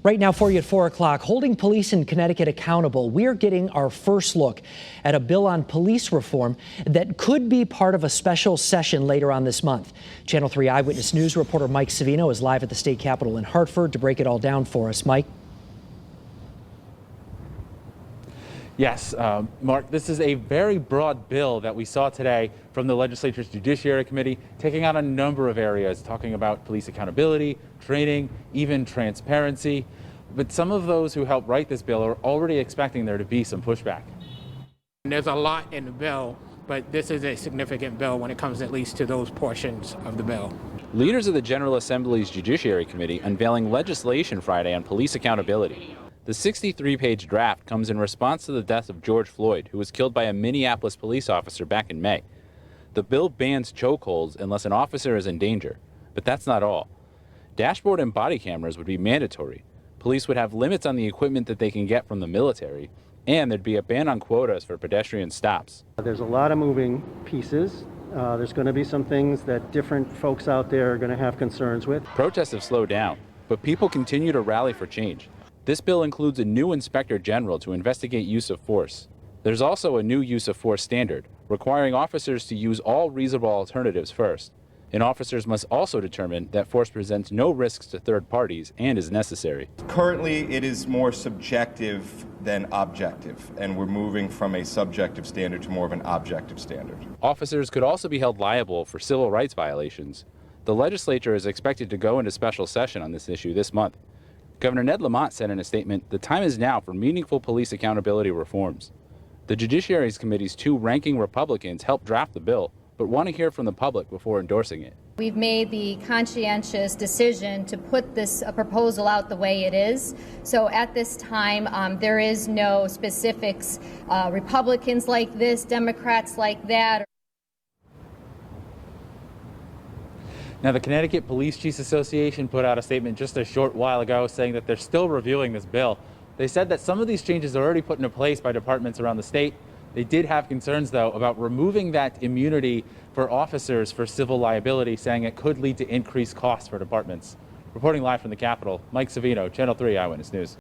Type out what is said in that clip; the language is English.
Right now for you at 4 o'clock, holding police in Connecticut accountable. We're getting our first look at a bill on police reform that could be part of a special session later on this month. Channel 3 Eyewitness News reporter Mike Savino is live at the state capitol in Hartford to break it all down for us. Mike? Yes, Mark, this is a very broad bill that we saw today from the legislature's Judiciary Committee, taking on a number of areas, talking about police accountability, training, even transparency. But some of those who helped write this bill are already expecting there to be some pushback. There's a lot in the bill, but this is a significant bill when it comes at least to those portions of the bill. Leaders of the General Assembly's Judiciary Committee unveiling legislation Friday on police accountability. The 63-page draft comes in response to the death of George Floyd, who was killed by a Minneapolis police officer back in May. The bill bans chokeholds unless an officer is in danger, but that's not all. Dashboard and body cameras would be mandatory. Police would have limits on the equipment that they can get from the military, and there'd be a ban on quotas for pedestrian stops. There's a lot of moving pieces. There's going to be some things that different folks out there are going to have concerns with. Protests have slowed down, but people continue to rally for change. This bill includes a new inspector general to investigate use of force. There's also a new use of force standard, requiring officers to use all reasonable alternatives first. And officers must also determine that force presents no risks to third parties and is necessary. Currently, it is more subjective than objective, and we're moving from a subjective standard to more of an objective standard. Officers could also be held liable for civil rights violations. The legislature is expected to go into special session on this issue this month. Governor Ned Lamont said in a statement, "The time is now for meaningful police accountability reforms." The Judiciary Committee's two ranking Republicans helped draft the bill, but want to hear from the public before endorsing it. We've made the conscientious decision to put this proposal out the way it is. So at this time, there is no specifics, Republicans like this, Democrats like that. Now, the Connecticut Police Chiefs Association put out a statement just a short while ago saying that they're still reviewing this bill. They said that some of these changes are already put into place by departments around the state. They did have concerns, though, about removing that immunity for officers for civil liability, saying it could lead to increased costs for departments. Reporting live from the Capitol, Mike Savino, Channel 3 Eyewitness News.